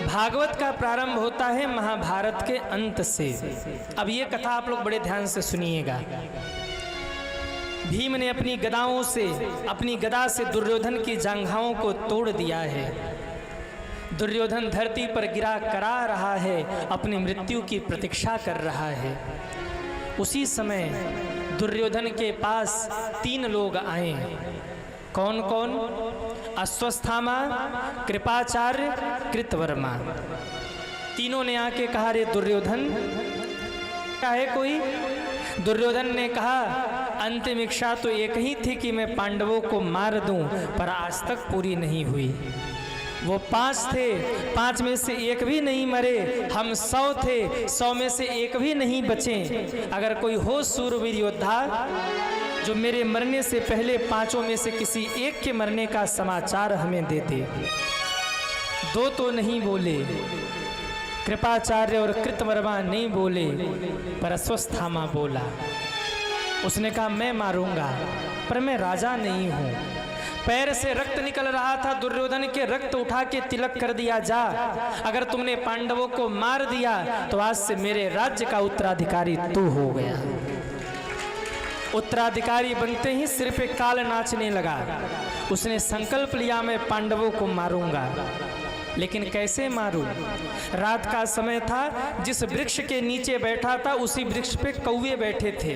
भागवत का प्रारंभ होता है महाभारत के अंत से। अब ये कथा आप लोग बड़े ध्यान से सुनिएगा। भीम ने अपनी गदा से दुर्योधन की जांघाओं को तोड़ दिया है। दुर्योधन धरती पर गिरा करा रहा है, अपनी मृत्यु की प्रतीक्षा कर रहा है। उसी समय दुर्योधन के पास 3 लोग आए। कौन कौन? अश्वस्थामा, कृपाचार्य, कृतवर्मा। तीनों ने आके कहा, रे दुर्योधन क्या है कोई? दुर्योधन ने कहा, अंतिम इच्छा तो एक ही थी कि मैं पांडवों को मार दूं, पर आज तक पूरी नहीं हुई। वो 5 थे, 5 में से एक भी नहीं मरे। हम 100 थे, 100 में से एक भी नहीं बचे। अगर कोई हो शूरवीर योद्धा जो मेरे मरने से पहले 5 में से किसी एक के मरने का समाचार हमें देते। 2 तो नहीं बोले, कृपाचार्य और कृतवर्मा नहीं बोले, पर अश्वस्थामा बोला। उसने कहा, मैं मारूंगा, पर मैं राजा नहीं हूं। पैर से रक्त निकल रहा था दुर्योधन के, रक्त उठा के तिलक कर दिया। जा, अगर तुमने पांडवों को मार दिया तो आज से मेरे राज्य का उत्तराधिकारी तू हो गया। उत्तराधिकारी बनते ही सिर पे काल नाचने लगा। उसने संकल्प लिया, मैं पांडवों को मारूंगा, लेकिन कैसे मारूं? रात का समय था, जिस वृक्ष के नीचे बैठा था उसी वृक्ष पे कौवे बैठे थे।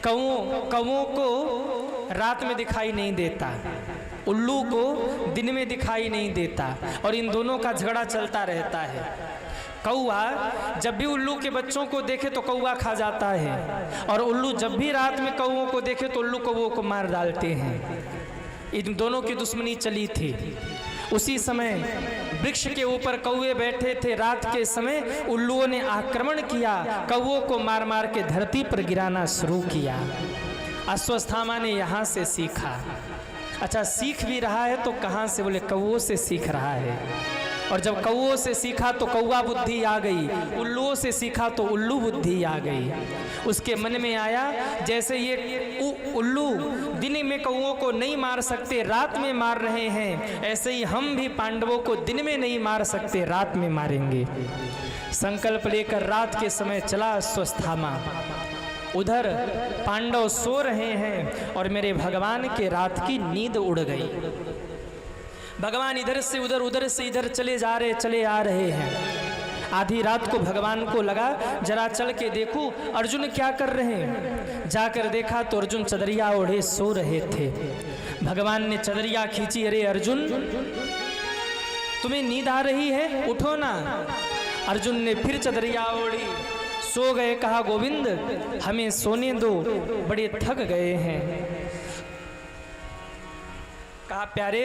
कौवों को रात में दिखाई नहीं देता, उल्लू को दिन में दिखाई नहीं देता, और इन दोनों का झगड़ा चलता रहता है। कौवा जब भी उल्लू के बच्चों को देखे तो कौवा खा जाता है, और उल्लू जब भी रात में कौवों को देखे तो उल्लू कौवों को मार डालते हैं। इन दोनों की दुश्मनी चली थी। उसी समय वृक्ष के ऊपर कौवे बैठे थे। रात के समय उल्लुओं ने आक्रमण किया, कौवों को मार मार के धरती पर गिराना शुरू किया। अश्वस्थामा ने यहाँ से सीखा। अच्छा, सीख भी रहा है तो कहाँ से? बोले कौवों से सीख रहा है। और जब कौवों से सीखा तो कौवा बुद्धि आ गई, उल्लुओं से सीखा तो उल्लू बुद्धि आ गई। उसके मन में आया, जैसे ये उल्लू दिन में कौवों को नहीं मार सकते, रात में मार रहे हैं, ऐसे ही हम भी पांडवों को दिन में नहीं मार सकते, रात में मारेंगे। संकल्प लेकर रात के समय चला अश्वस्थामा। उधर पांडव सो रहे हैं और मेरे भगवान के रात की नींद उड़ गई। भगवान इधर से उधर, उधर से इधर चले आ रहे हैं। आधी रात को भगवान को लगा, जरा चल के देखूं अर्जुन क्या कर रहे हैं। जाकर देखा तो अर्जुन चदरिया ओढ़े सो रहे थे। भगवान ने चदरिया खींची, अरे अर्जुन तुम्हें नींद आ रही है, उठो ना। अर्जुन ने फिर चदरिया ओढ़ी, सो गए। कहा, गोविंद हमें सोने दो, बड़े थक गए हैं। कहा, प्यारे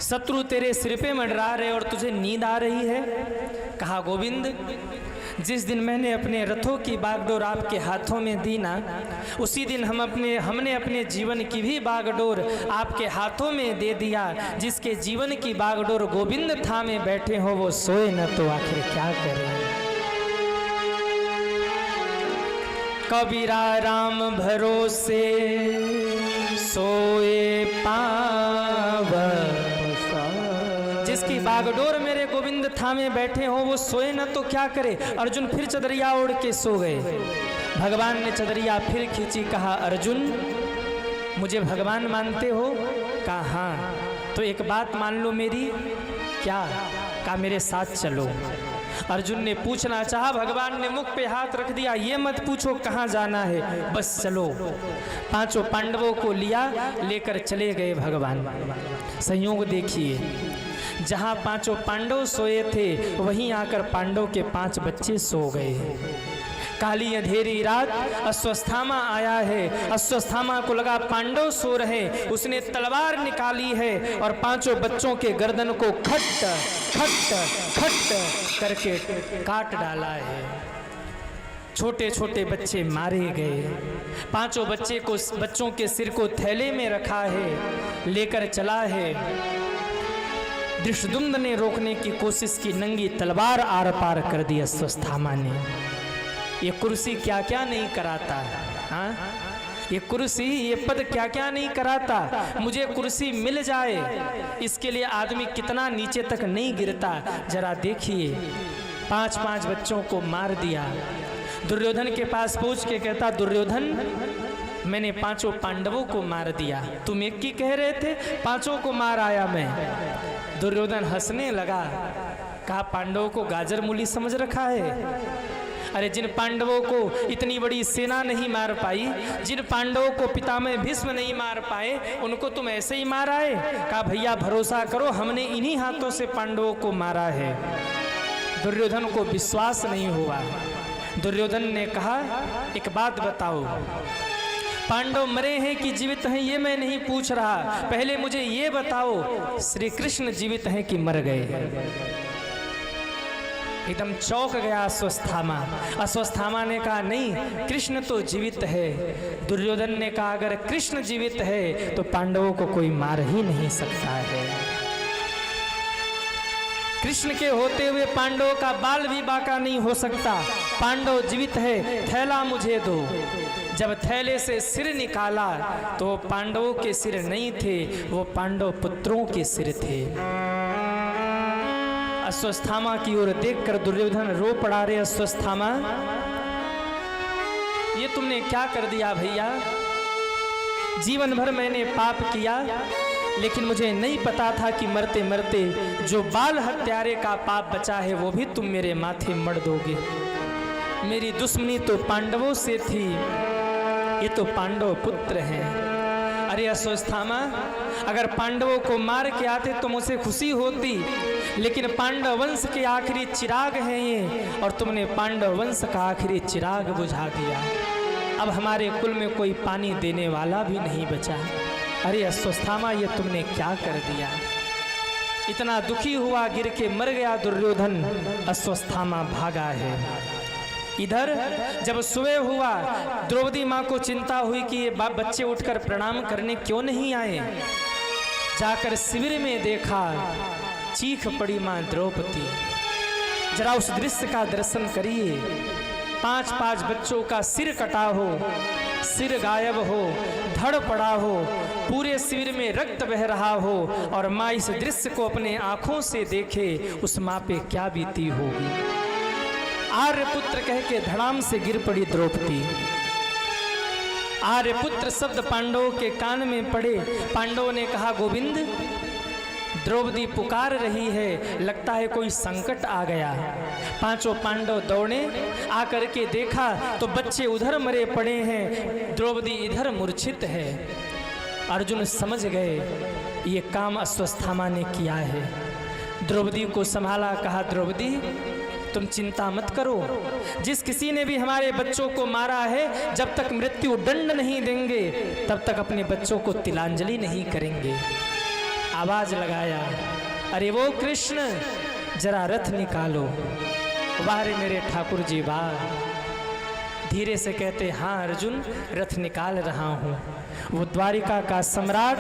शत्रु तेरे सिर पे मंडरा रहे और तुझे नींद आ रही है। कहा, गोविंद जिस दिन मैंने अपने रथों की बागडोर आपके हाथों में दी ना, उसी दिन हमने अपने जीवन की भी बागडोर आपके हाथों में दे दिया। जिसके जीवन की बागडोर गोविंद थामे बैठे हो वो सोए न तो आखिर क्या करें। कबीरा राम भरोसे सोए पाव। जिसकी बागडोर मेरे गोविंद थामे बैठे हो वो सोए न तो क्या करे। अर्जुन फिर चदरिया ओढ़ के सो गए। भगवान ने चदरिया फिर खींची। कहा, अर्जुन मुझे भगवान मानते हो? कहा, हाँ। तो एक बात मान लो मेरी। क्या? कहा, मेरे साथ चलो। अर्जुन ने पूछना चाहा, भगवान ने मुख पे हाथ रख दिया, ये मत पूछो कहाँ जाना है, बस चलो। 5 पांडवों को लेकर चले गए भगवान। संयोग देखिए, जहाँ 5 पांडव सोए थे वहीं आकर पांडव के 5 बच्चे सो गए। काली अंधेरी रात, अश्वस्थामा आया है। अश्वस्थामा को लगा पांडव सो रहे, उसने तलवार निकाली है और 5 बच्चों के गर्दन को खट खट खट करके काट डाला है। छोटे छोटे बच्चे मारे गए। 5 बच्चों के सिर को थैले में रखा है, लेकर चला है। धृष्टद्युम्न ने रोकने की कोशिश की, नंगी तलवार आर पार कर दी अश्वस्थामा ने। ये कुर्सी क्या क्या नहीं कराता। हाँ, ये कुर्सी, ये पद क्या क्या नहीं कराता। मुझे कुर्सी मिल जाए इसके लिए आदमी कितना नीचे तक नहीं गिरता। जरा देखिए, 5-5 बच्चों को मार दिया। दुर्योधन के पास पहुंच के कहता, दुर्योधन मैंने 5 पांडवों को मार दिया। तुम एक की कह रहे थे, 5 को मार आया मैं। दुर्योधन हंसने लगा, कहा पांडवों को गाजर मूली समझ रखा है? अरे जिन पांडवों को इतनी बड़ी सेना नहीं मार पाई, जिन पांडवों को पितामह भीष्म नहीं मार पाए, उनको तुम ऐसे ही मार आए? कहा भैया भरोसा करो, हमने इन्हीं हाथों से पांडवों को मारा है। दुर्योधन को विश्वास नहीं हुआ। दुर्योधन ने कहा, एक बात बताओ, पांडव मरे हैं कि जीवित हैं ये मैं नहीं पूछ रहा, पहले मुझे ये बताओ श्री कृष्ण जीवित हैं कि मर गए? एकदम चौंक गया अश्वत्थामा। अश्वत्थामा ने कहा, नहीं, कृष्ण तो जीवित है। दुर्योधन ने कहा, अगर कृष्ण जीवित है तो पांडवों को कोई मार ही नहीं सकता है। कृष्ण के होते हुए पांडवों का बाल भी बाका नहीं हो सकता। पांडव जीवित है, थैला मुझे दो। जब थैले से सिर निकाला तो पांडवों के सिर नहीं थे, वो पांडव पुत्रों के सिर थे। अश्वत्थामा की ओर देखकर दुर्योधन रो पड़ा। रे अश्वत्थामा, ये तुमने क्या कर दिया भैया? जीवन भर मैंने पाप किया, लेकिन मुझे नहीं पता था कि मरते मरते जो बाल हत्यारे का पाप बचा है वो भी तुम मेरे माथे मढ़ दोगे। मेरी दुश्मनी तो पांडवों से थी, ये तो पांडव पुत्र हैं। अरे अश्वत्थामा, अगर पांडवों को मार के आते तो मुझे खुशी होती, लेकिन पांडव वंश के आखिरी चिराग हैं ये, और तुमने पांडव वंश का आखिरी चिराग बुझा दिया। अब हमारे कुल में कोई पानी देने वाला भी नहीं बचा। अरे अश्वत्थामा, ये तुमने क्या कर दिया? इतना दुखी हुआ, गिर के मर गया दुर्योधन। अश्वत्थामा भागा है। इधर जब सुबह हुआ, द्रौपदी माँ को चिंता हुई कि ये बच्चे उठकर प्रणाम करने क्यों नहीं आए। जाकर शिविर में देखा, चीख पड़ी माँ द्रौपदी। जरा उस दृश्य का दर्शन करिए। 5-5 बच्चों का सिर कटा हो, सिर गायब हो, धड़ पड़ा हो, पूरे शिविर में रक्त बह रहा हो, और माँ इस दृश्य को अपने आंखों से देखे, उस माँ पे क्या बीती होगी। आर्यपुत्र कह के धड़ाम से गिर पड़ी द्रौपदी। आर्यपुत्र शब्द पांडवों के कान में पड़े। पांडवों ने कहा, गोविंद, द्रौपदी पुकार रही है, लगता है कोई संकट आ गया। 5 पांडव दौड़े, आकर के देखा तो बच्चे उधर मरे पड़े हैं, द्रौपदी इधर मूर्छित है। अर्जुन समझ गए ये काम अश्वत्थामा ने किया है। द्रौपदी को संभाला, कहा, द्रौपदी तुम चिंता मत करो। जिस किसी ने भी हमारे बच्चों को मारा है, जब तक मृत्यु दंड नहीं देंगे तब तक अपने बच्चों को तिलांजलि नहीं करेंगे। आवाज लगाया, अरे वो कृष्ण, जरा रथ निकालो। वाह रे मेरे ठाकुर जी वाह। धीरे से कहते, हाँ अर्जुन, रथ निकाल रहा हूँ। वो द्वारिका का सम्राट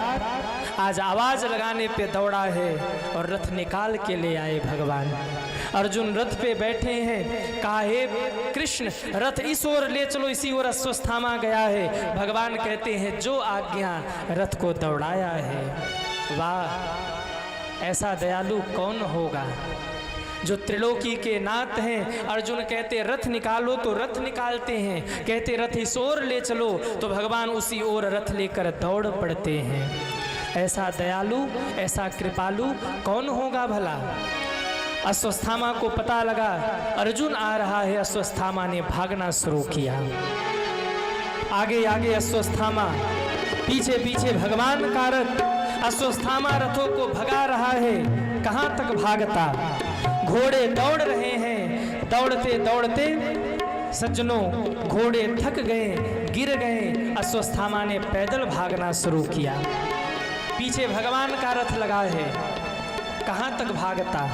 आज आवाज लगाने पे दौड़ा है और रथ निकाल के ले आए भगवान। अर्जुन रथ पे बैठे हैं, कहा, हे कृष्ण, रथ इस ओर ले चलो, इसी ओर अश्वत्थामा गया है। भगवान कहते हैं, जो आज्ञा, रथ को दौड़ाया है। वाह, ऐसा दयालु कौन होगा जो त्रिलोकी के नाथ हैं। अर्जुन कहते, रथ निकालो तो रथ निकालते हैं, कहते रथ इस ओर ले चलो तो भगवान उसी ओर रथ लेकर दौड़ पड़ते हैं। ऐसा दयालु, ऐसा कृपालु कौन होगा भला। अश्वत्थामा को पता लगा अर्जुन आ रहा है। अश्वत्थामा ने भागना शुरू किया। आगे आगे अश्वत्थामा, पीछे पीछे भगवान का रथ। अश्वत्थामा रथों को भगा रहा है। कहाँ तक भागता? घोड़े दौड़ रहे हैं। दौड़ते दौड़ते सज्जनों, घोड़े थक गए, गिर गए। अश्वत्थामा ने पैदल भागना शुरू किया। पीछे भगवान का रथ लगा है। कहाँ तक भागता?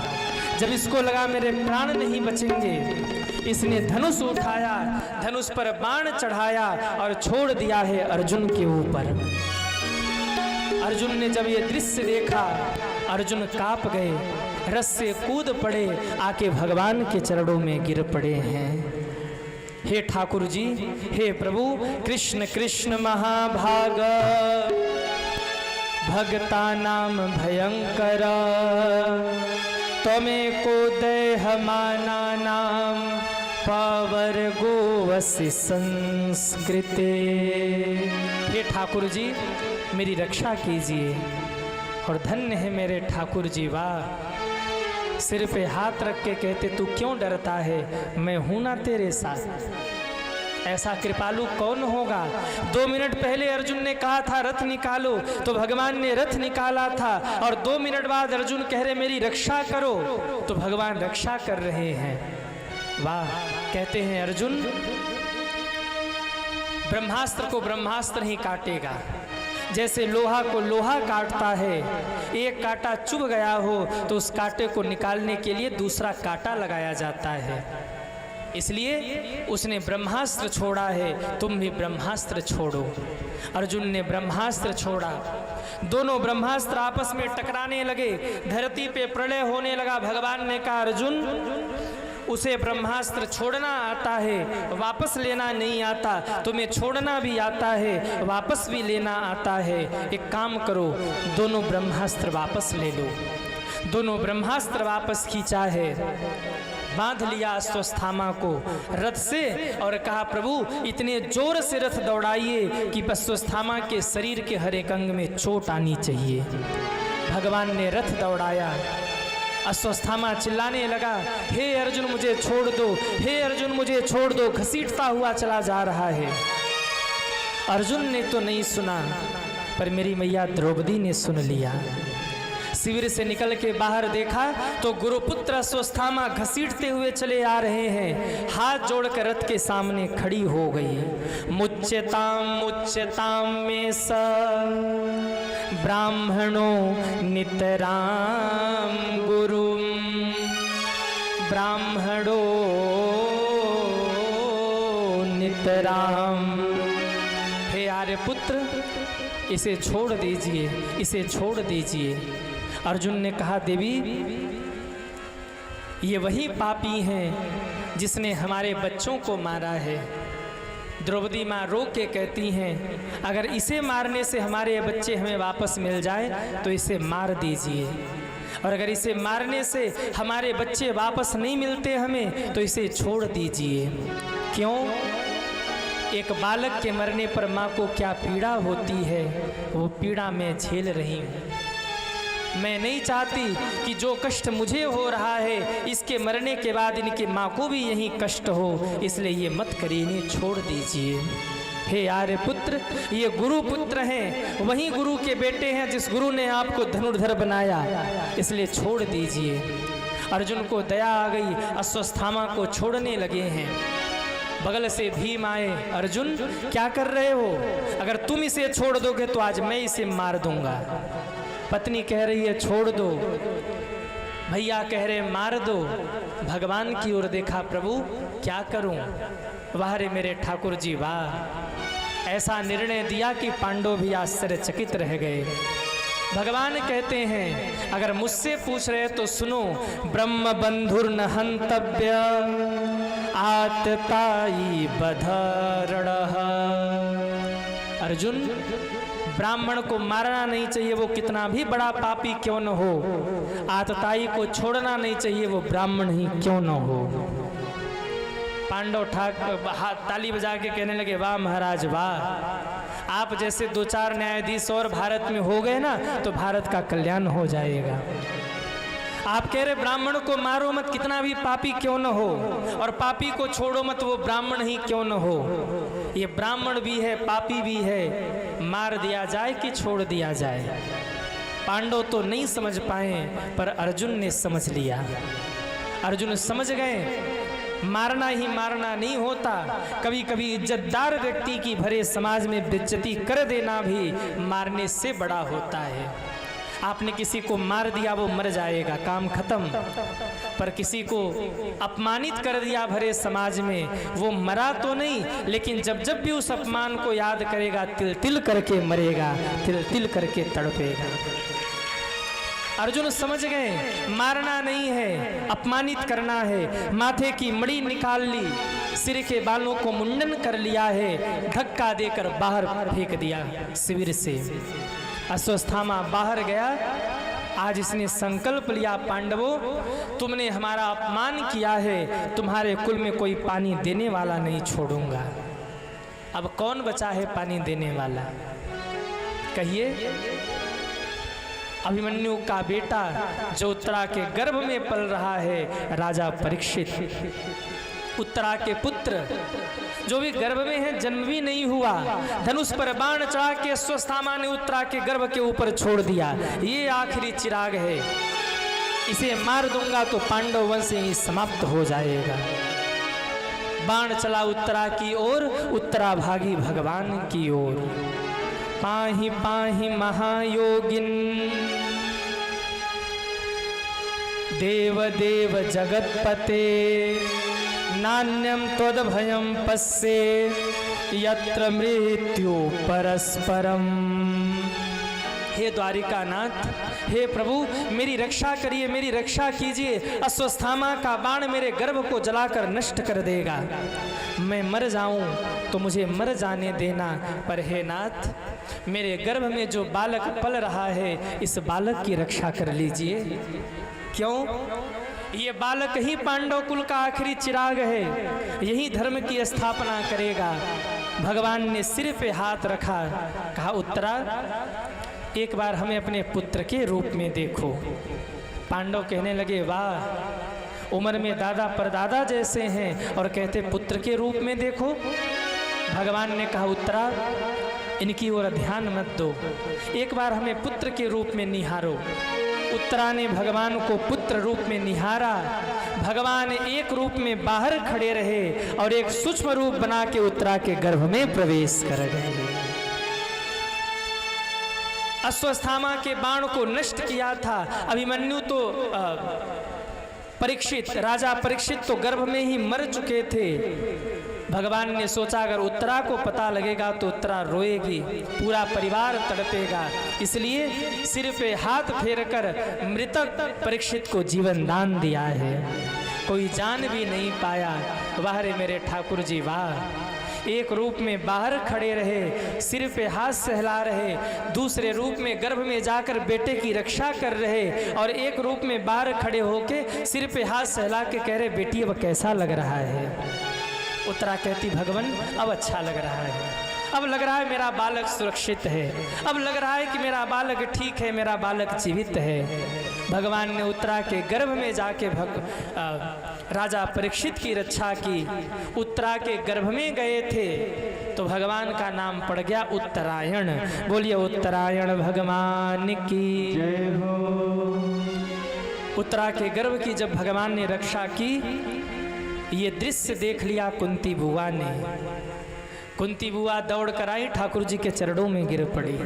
जब इसको लगा मेरे प्राण नहीं बचेंगे, इसने धनुष उठाया, धनुष पर बाण चढ़ाया और छोड़ दिया है अर्जुन के ऊपर। अर्जुन ने जब ये दृश्य देखा, अर्जुन कांप गए, रथ से कूद पड़े, आके भगवान के चरणों में गिर पड़े हैं। हे ठाकुर जी, हे प्रभु, कृष्ण कृष्ण महाभाग, भगता नाम भयंकर, त्वमेको देह माना नाम, पावर गोवसी संस्कृते। हे ठाकुर जी, मेरी रक्षा कीजिए। और धन्य है मेरे ठाकुर जी, वाह। सिर पे हाथ रख के कहते, तू क्यों डरता है, मैं हूं ना तेरे साथ। ऐसा कृपालु कौन होगा। 2 मिनट पहले अर्जुन ने कहा था रथ निकालो, तो भगवान ने रथ निकाला था, और 2 मिनट बाद अर्जुन कह रहे मेरी रक्षा करो, तो भगवान रक्षा कर रहे हैं। वाह। कहते हैं अर्जुन ब्रह्मास्त्र को ब्रह्मास्त्र ही काटेगा, जैसे लोहा को लोहा काटता है। एक कांटा चुभ गया हो तो उस कांटे को निकालने के लिए दूसरा कांटा लगाया जाता है। इसलिए उसने ब्रह्मास्त्र छोड़ा है, तुम भी ब्रह्मास्त्र छोड़ो। अर्जुन ने ब्रह्मास्त्र छोड़ा, दोनों ब्रह्मास्त्र आपस में टकराने लगे, धरती पे प्रलय होने लगा। भगवान ने कहा अर्जुन, उसे ब्रह्मास्त्र छोड़ना आता है, वापस लेना नहीं आता। तुम्हें छोड़ना भी आता है, वापस भी लेना आता है। एक काम करो, दोनों ब्रह्मास्त्र वापस ले लो। दोनों ब्रह्मास्त्र वापस खींचा है, बांध लिया अश्वत्थामा को रथ से, और कहा प्रभु इतने जोर से रथ दौड़ाइए कि अश्वत्थामा के शरीर के हर एक अंग में चोट आनी चाहिए। भगवान ने रथ दौड़ाया। अश्वत्थामा चिल्लाने लगा, हे अर्जुन मुझे छोड़ दो, हे अर्जुन मुझे छोड़ दो, घसीटता हुआ चला जा रहा है। अर्जुन ने तो नहीं सुना, पर मेरी मैया द्रौपदी ने सुन लिया। शिविर से निकल के बाहर देखा तो गुरुपुत्र अश्वत्थामा घसीटते हुए चले आ रहे हैं। हाथ जोड़कर रथ के सामने खड़ी हो गई। मुच्यताम मुच्यताम में स ब्राह्मणो नितराम गुरुम, ब्राह्मणो नितराम। हे आर्यपुत्र, इसे छोड़ दीजिए, इसे छोड़ दीजिए। अर्जुन ने कहा देवी, ये वही पापी हैं जिसने हमारे बच्चों को मारा है। द्रौपदी माँ रो के कहती हैं, अगर इसे मारने से हमारे बच्चे हमें वापस मिल जाए तो इसे मार दीजिए, और अगर इसे मारने से हमारे बच्चे वापस नहीं मिलते हमें तो इसे छोड़ दीजिए। क्यों? एक बालक के मरने पर माँ को क्या पीड़ा होती है, वो पीड़ा मैं झेल रही हूँ। मैं नहीं चाहती कि जो कष्ट मुझे हो रहा है इसके मरने के बाद इनके माँ को भी यही कष्ट हो, इसलिए ये मत करिए, इन्हें छोड़ दीजिए। हे आर्यपुत्र, ये गुरु पुत्र हैं, वही गुरु के बेटे हैं जिस गुरु ने आपको धनुर्धर बनाया, इसलिए छोड़ दीजिए। अर्जुन को दया आ गई, अश्वत्थामा को छोड़ने लगे हैं। बगल से भीम आए, अर्जुन क्या कर रहे हो? अगर तुम इसे छोड़ दोगे तो आज मैं इसे मार दूंगा। पत्नी कह रही है छोड़ दो, भैया कह रहे मार दो। भगवान की ओर देखा, प्रभु क्या करूं? वाह रे मेरे ठाकुर जी वाह। ऐसा निर्णय दिया कि पांडव भी आश्चर्यचकित रह गए। भगवान कहते हैं, अगर मुझसे पूछ रहे तो सुनो, ब्रह्म बंधुर न हंतव्य आतताई बधरणः। अर्जुन, ब्राह्मण को मारना नहीं चाहिए, वो कितना भी बड़ा पापी क्यों न हो। आतताई को छोड़ना नहीं चाहिए, वो ब्राह्मण ही क्यों न हो। पांडव ताली बजा के कहने लगे, वाह महाराज वाह, आप जैसे 2-4 न्यायाधीश और भारत में हो गए ना तो भारत का कल्याण हो जाएगा। आप कह रहे ब्राह्मण को मारो मत, कितना भी पापी क्यों न हो, और पापी को छोड़ो मत, वो ब्राह्मण ही क्यों न हो। ये ब्राह्मण भी है, पापी भी है, मार दिया जाए कि छोड़ दिया जाए। पांडव तो नहीं समझ पाए, पर अर्जुन ने समझ लिया। अर्जुन समझ गए, मारना ही मारना नहीं होता, कभी कभी इज्जतदार व्यक्ति की भरे समाज में बेइज्जती कर देना भी मारने से बड़ा होता है। आपने किसी को मार दिया, वो मर जाएगा, काम खत्म। पर किसी को अपमानित कर दिया भरे समाज में, वो मरा तो नहीं, लेकिन जब जब भी उस अपमान को याद करेगा तिल तिल करके मरेगा, तिल तिल करके तड़पेगा। अर्जुन समझ गए, मारना नहीं है, अपमानित करना है। माथे की मणि निकाल ली, सिर के बालों को मुंडन कर लिया है, धक्का देकर बाहर फेंक दिया शिविर से। अश्वत्थामा बाहर गया। आज इसने संकल्प लिया, पांडवों तुमने हमारा अपमान किया है, तुम्हारे कुल में कोई पानी देने वाला नहीं छोड़ूंगा। अब कौन बचा है पानी देने वाला, कहिए? अभिमन्यु का बेटा जो उत्तरा के गर्भ में पल रहा है, राजा परीक्षित, उत्तरा के पुत्र जो भी गर्भ में है, जन्म भी नहीं हुआ, धनुष पर बाण चढ़ा के अश्वत्थामा ने उत्तरा के गर्भ के ऊपर छोड़ दिया। ये आखिरी चिराग है, इसे मार दूंगा तो पांडव वंश ही समाप्त हो जाएगा। बाण चला उत्तरा की ओर, उत्तरा भागी भगवान की ओर। पाहि पाहि महायोगिन देव देव जगतपते, नान्यम त्वद्भयं पश्ये यत्र मृत्यु परस्परम। हे द्वारिकानाथ, हे प्रभु मेरी रक्षा करिए, मेरी रक्षा कीजिए। अश्वत्थामा का बाण मेरे गर्भ को जलाकर नष्ट कर देगा। मैं मर जाऊं तो मुझे मर जाने देना, पर हे नाथ मेरे गर्भ में जो बालक पल रहा है, इस बालक की रक्षा कर लीजिए। क्यों? ये बालक ही पांडव कुल का आखिरी चिराग है, यही धर्म की स्थापना करेगा। भगवान ने सिर पे हाथ रखा, कहा उत्तरा एक बार हमें अपने पुत्र के रूप में देखो। पांडव कहने लगे वाह, उम्र में दादा परदादा जैसे हैं और कहते पुत्र के रूप में देखो। भगवान ने कहा उत्तरा इनकी ओर ध्यान मत दो, एक बार हमें पुत्र के रूप में निहारो। उत्तरा ने भगवान को पुत्र रूप में निहारा। भगवान एक रूप में बाहर खड़े रहे और एक सूक्ष्म रूप बना के उत्तरा के गर्भ में प्रवेश कर गए। अश्वत्थामा के बाण को नष्ट किया था। अभिमन्यु तो परीक्षित, राजा परीक्षित तो गर्भ में ही मर चुके थे। भगवान ने सोचा अगर उत्तरा को पता लगेगा तो उत्तरा रोएगी, पूरा परिवार तड़पेगा, इसलिए सिर पे हाथ फेरकर मृतक परीक्षित को जीवन दान दिया है। कोई जान भी नहीं पाया। वाह रे मेरे ठाकुर जी वाह। एक रूप में बाहर खड़े रहे, सिर पे हाथ सहला रहे, दूसरे रूप में गर्भ में जाकर बेटे की रक्षा कर रहे, और एक रूप में बाहर खड़े होके सिर पे हाथ सहला के कह रहे बेटी अब कैसा लग रहा है। उत्तरा कहती भगवान अब अच्छा लग रहा है, अब लग रहा है मेरा बालक सुरक्षित है, अब लग रहा है कि मेरा बालक ठीक है, मेरा बालक जीवित है। भगवान ने उत्तरा के गर्भ में जाके राजा परीक्षित की रक्षा की। उत्तरा के गर्भ में गए थे तो भगवान का नाम पड़ गया उत्तरायण। बोलिए उत्तरायण भगवान की जय हो। उत्तरा के गर्भ की जब भगवान ने रक्षा की, ये दृश्य देख लिया कुंती बुआ ने। कुंती बुआ दौड़ कर आई, ठाकुर जी के चरणों में गिर पड़ी।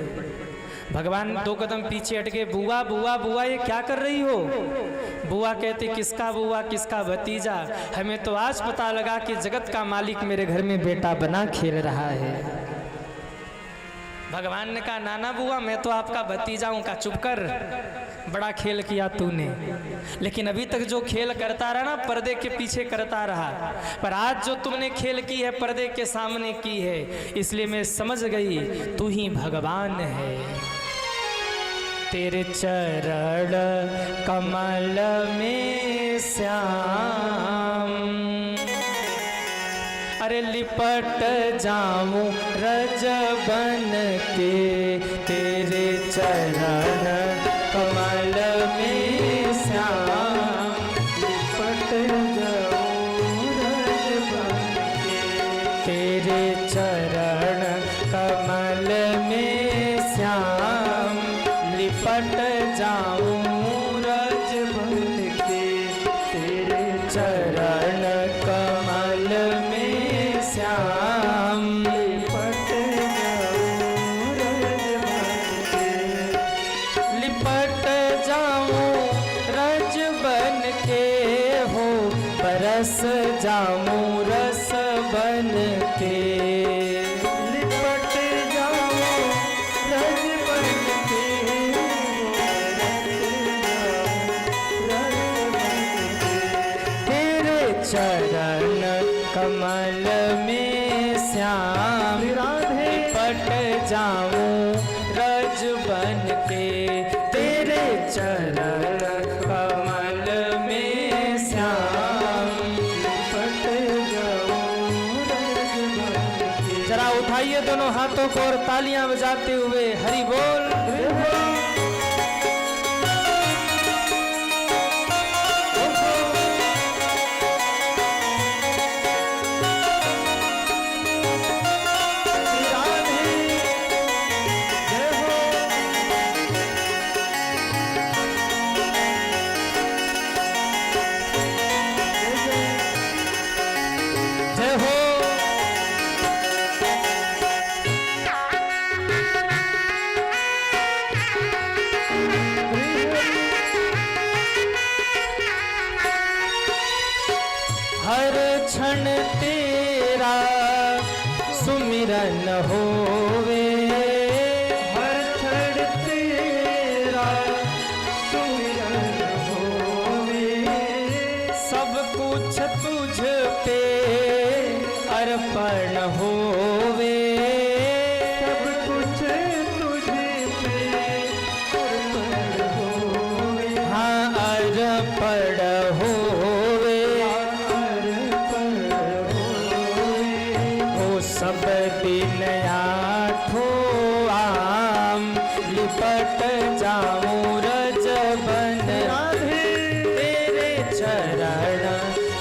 भगवान 2 कदम पीछे हट गए। बुआ बुआ बुआ ये क्या कर रही हो? बुआ कहती किसका बुआ, किसका भतीजा? हमें तो आज पता लगा कि जगत का मालिक मेरे घर में बेटा बना खेल रहा है। भगवान ने कहा नाना बुआ मैं तो आपका भतीजा हूँ। का चुप कर, बड़ा खेल किया तूने, लेकिन अभी तक जो खेल करता रहा ना पर्दे के पीछे करता रहा, पर आज जो तुमने खेल की है पर्दे के सामने की है, इसलिए मैं समझ गई तू ही भगवान है। तेरे चरण कमल में श्याम, अरे लिपट जाऊं रज बन के, तेरे चरण कमल में श्याम, लिपट जाऊं रज बन के, तेरे चरण कमल में श्याम, लिपट जाऊं रज बन के, तेरे चरण कमल में श्याम, लिपट जाऊं रज बन के, लिपट जाऊं रज बन के हो, बरस जाऊं रस बन के, लिपट जाऊं रज बन के, तेरे चरण कमल में श्याम लिपट जाऊं रज बन के तेरे चरण कमल में श्याम लिपट जाऊं रज बन के। जरा उठाइए दोनों हाथों को और तालियां बजाते हुए हरि बोल। हर क्षण तेरा सुमिरन होवे, हर क्षण तेरा सुमिरन होवे, सब कुछ तुझ पे अर्पण होवे, सब कुछ तुझ पे अर्पण होवे, हाँ अर्पण होवे, सब दिन आठों आम लिपट जाऊं रज बन तेरे चरण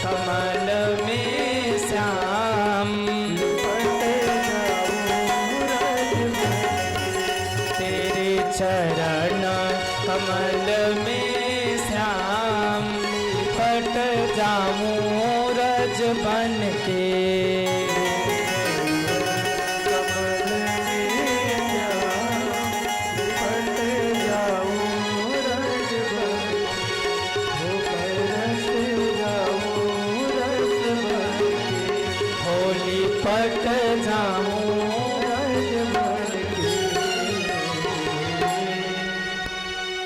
कमल में श्याम लिपट जाऊं रज बन तेरे चरण कमल में श्याम लिपट जाऊं रज बन के। पट जाऊं रज बन के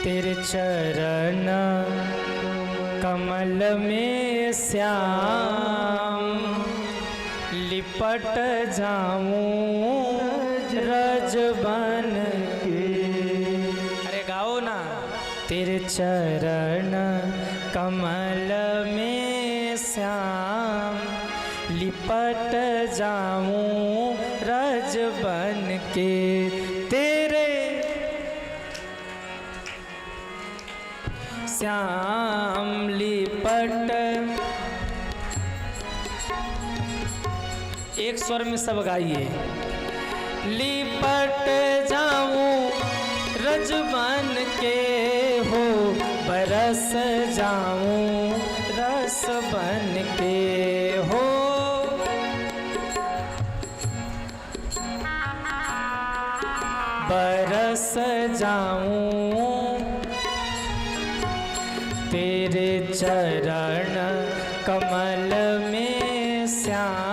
तेरे चरण कमल में श्याम लिपट जाऊं रज बन के। अरे गाओ ना। तेरे चरण कमल में श्याम लिपट जाऊं रज बन के तेरे श्याम लिपट। एक स्वर में सब गाइए। लिपट जाऊं रज बन के हो बरस जाऊं रस बन के हो। बरस जाऊं तेरे चरण कमल में श्याम